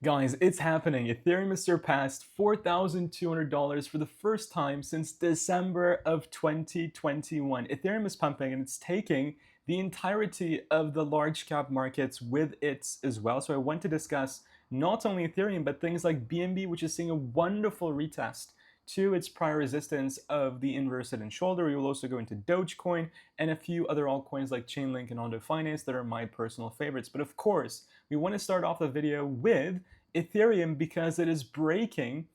Guys, it's happening. Ethereum has surpassed $4,200 for the first time since December of 2021. Ethereum is pumping and it's taking the entirety of the large cap markets with it as well. So I want to discuss not only Ethereum, but things like BNB, which is seeing a wonderful retest to its prior resistance of the inverse head and shoulder. We will also go into Dogecoin and a few other altcoins like Chainlink and Ondo Finance that are my personal favorites. But of course, we want to start off the video with Ethereum because it is breaking.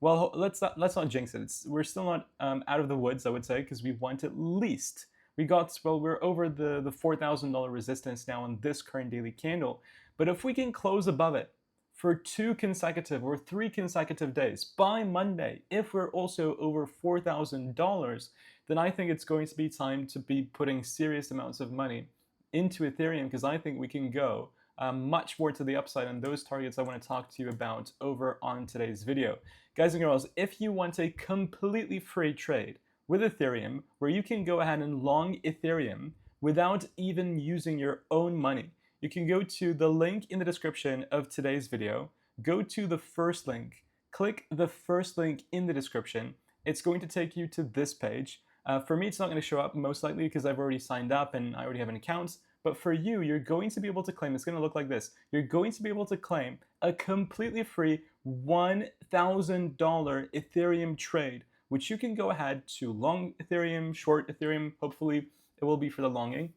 Well, let's not jinx it. We're still not out of the woods, I would say, because we want at least we're over the $4,000 resistance now on this current daily candle. But if we can close above it for 2 consecutive or 3 consecutive days by Monday, if we're also over $4,000, then I think it's going to be time to be putting serious amounts of money into Ethereum, because I think we can go much more to the upside on those targets I want to talk to you about over on today's video. Guys and girls, if you want a completely free trade with Ethereum where you can go ahead and long Ethereum without even using your own money, you can go to the link in the description of today's video, go to the first link, click the first link in the description. It's going to take you to this page. For me, it's not going to show up most likely because I've already signed up and I already have an account. But for you, you're going to be able to claim, it's going to look like this. You're going to be able to claim a completely free $1,000 Ethereum trade, which you can go ahead to long Ethereum, short Ethereum. Hopefully it will be for the longing.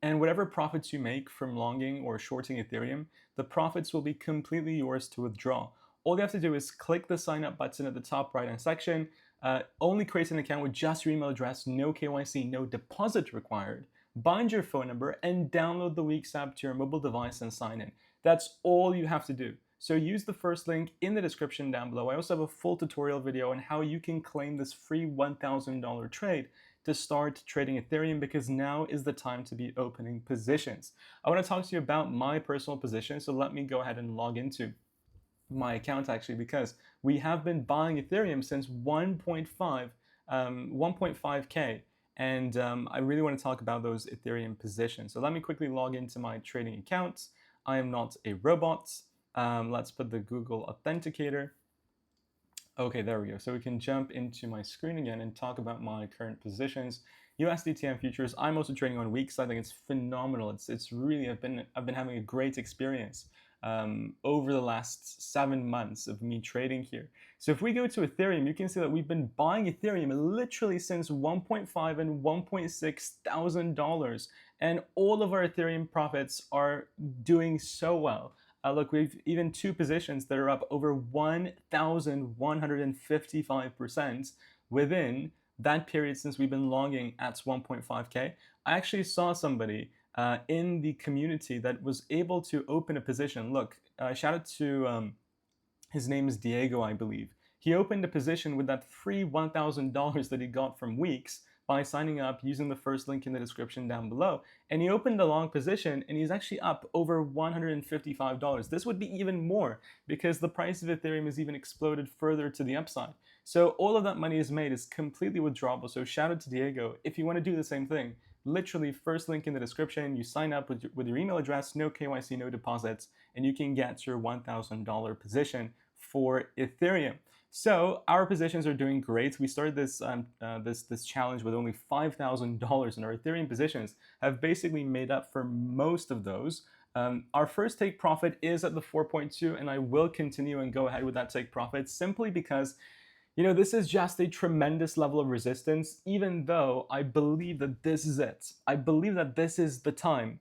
And whatever profits you make from longing or shorting Ethereum, the profits will be completely yours to withdraw. All you have to do is click the sign up button at the top right hand section, only create an account with just your email address, no KYC, no deposit required. Bind your phone number and download the Weeks app to your mobile device and sign in. That's all you have to do. So use the first link in the description down below. I also have a full tutorial video on how you can claim this free $1,000 trade to start trading Ethereum, because now is the time to be opening positions. I want to talk to you about my personal position, so let me go ahead and log into my account actually, because we have been buying Ethereum since 1.5K. And I really want to talk about those Ethereum positions. So let me quickly log into my trading account. I am not a robot. Let's put the Google Authenticator. Okay, there we go. So we can jump into my screen again and talk about my current positions. USDTM futures. I'm also trading on weeks. I think it's phenomenal. It's really I've been having a great experience over the last 7 months of me trading here. So if we go to Ethereum, you can see that we've been buying Ethereum literally since 1.5 and 1.6 thousand dollars, and all of our Ethereum profits are doing so well. Look, we've even 2 positions that are up over 1,155% within that period since we've been longing at 1.5K. I actually saw somebody in the community that was able to open a position. Look, shout out to, his name is Diego, I believe. He opened a position with that free $1,000 that he got from Weeks by signing up using the first link in the description down below. And he opened a long position and he's actually up over $155. This would be even more because the price of Ethereum has even exploded further to the upside. So all of that money is made is completely withdrawable. So shout out to Diego. If you want to do the same thing, literally first link in the description, you sign up with your email address, no KYC, no deposits, and you can get your $1,000 position for Ethereum. So our positions are doing great. We started this this challenge with only $5,000, and our Ethereum positions have basically made up for most of those. Our first take profit is at the 4.2, and I will continue and go ahead with that take profit simply because, you know, this is just a tremendous level of resistance, even though I believe that this is it. I believe that this is the time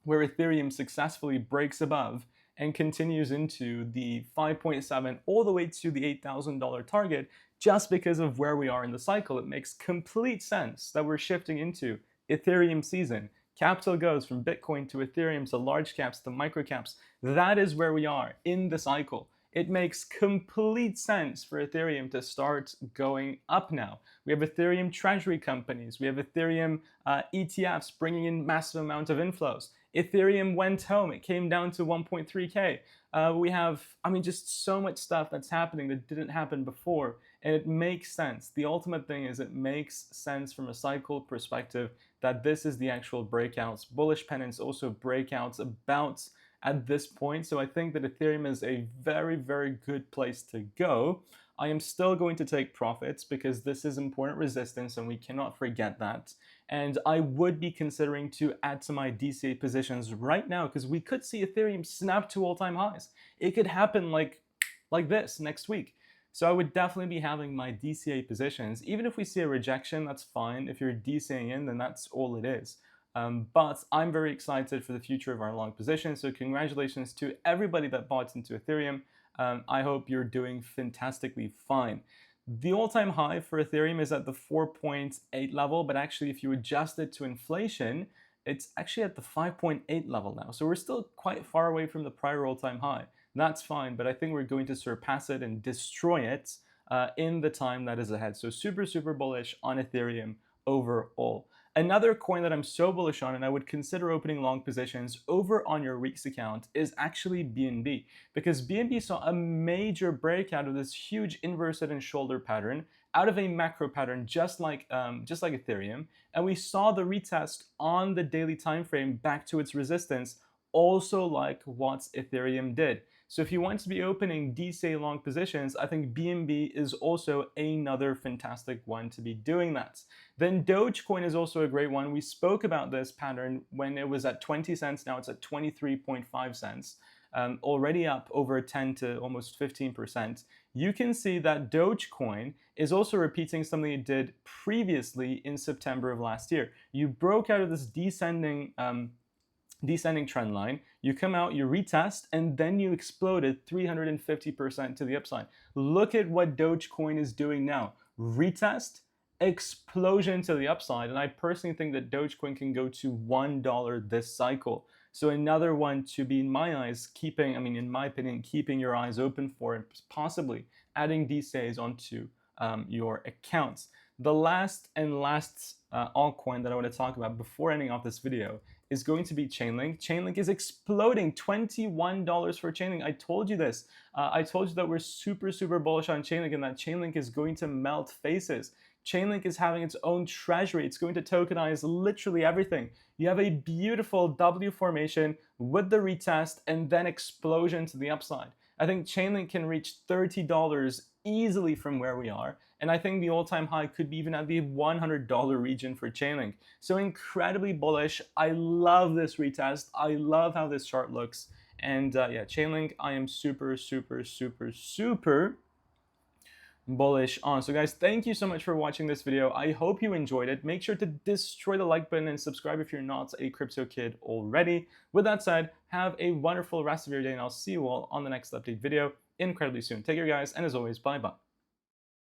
where Ethereum successfully breaks above and continues into the 5.7 all the way to the $8,000 target, just because of where we are in the cycle. It makes complete sense that we're shifting into Ethereum season. Capital goes from Bitcoin to Ethereum to large caps to micro caps. That is where we are in the cycle. It makes complete sense for Ethereum to start going up now. We have Ethereum treasury companies. We have Ethereum ETFs bringing in massive amount of inflows. Ethereum went home. It came down to 1.3K. We have, just so much stuff that's happening that didn't happen before. And it makes sense. The ultimate thing is it makes sense from a cycle perspective that this is the actual breakouts. Bullish pennants also breakouts about at this point. So I think that Ethereum is a very, very good place to go. I am still going to take profits because this is important resistance and we cannot forget that. And I would be considering to add to my DCA positions right now because we could see Ethereum snap to all-time highs. It could happen like this next week. So I would definitely be having my DCA positions. Even if we see a rejection, that's fine. If you're DCAing in, then that's all it is. But I'm very excited for the future of our long position. So congratulations to everybody that bought into Ethereum. I hope you're doing fantastically fine. The all-time high for Ethereum is at the 4.8 level, but actually if you adjust it to inflation, it's actually at the 5.8 level now. So we're still quite far away from the prior all-time high. That's fine, but I think we're going to surpass it and destroy it in the time that is ahead. So super, super bullish on Ethereum overall. Another coin that I'm so bullish on and I would consider opening long positions over on your Weeks account is actually BNB, because BNB saw a major breakout of this huge inverse head and shoulder pattern out of a macro pattern just like Ethereum, and we saw the retest on the daily time frame back to its resistance, also like what Ethereum did. So if you want to be opening DCA long positions, I think BNB is also another fantastic one to be doing that. Then Dogecoin is also a great one. We spoke about this pattern when it was at 20 cents. Now it's at 23.5 cents. Already up over 10 to almost 15%. You can see that Dogecoin is also repeating something it did previously in September of last year. You broke out of this descending trend line, you come out, you retest, and then you exploded 350% to the upside. Look at what Dogecoin is doing now. Retest, explosion to the upside, and I personally think that Dogecoin can go to $1 this cycle. So another one to be, in my eyes, in my opinion, keeping your eyes open for, and possibly adding DCAs onto your accounts. The last altcoin that I want to talk about before ending off this video is going to be Chainlink. Chainlink is exploding, $21 for Chainlink. I told you this. I told you that we're super, super bullish on Chainlink and that Chainlink is going to melt faces. Chainlink is having its own treasury. It's going to tokenize literally everything. You have a beautiful W formation with the retest and then explosion to the upside. I think Chainlink can reach $30 easily from where we are. And I think the all-time high could be even at the $100 region for Chainlink. So incredibly bullish. I love this retest. I love how this chart looks. And yeah, Chainlink, I am super, super, super, super bullish on. So guys, thank you so much for watching this video. I hope you enjoyed it. Make sure to destroy the like button and subscribe if you're not a crypto kid already. With that said, have a wonderful rest of your day and I'll see you all on the next update video incredibly soon. Take care guys, and as always, bye bye.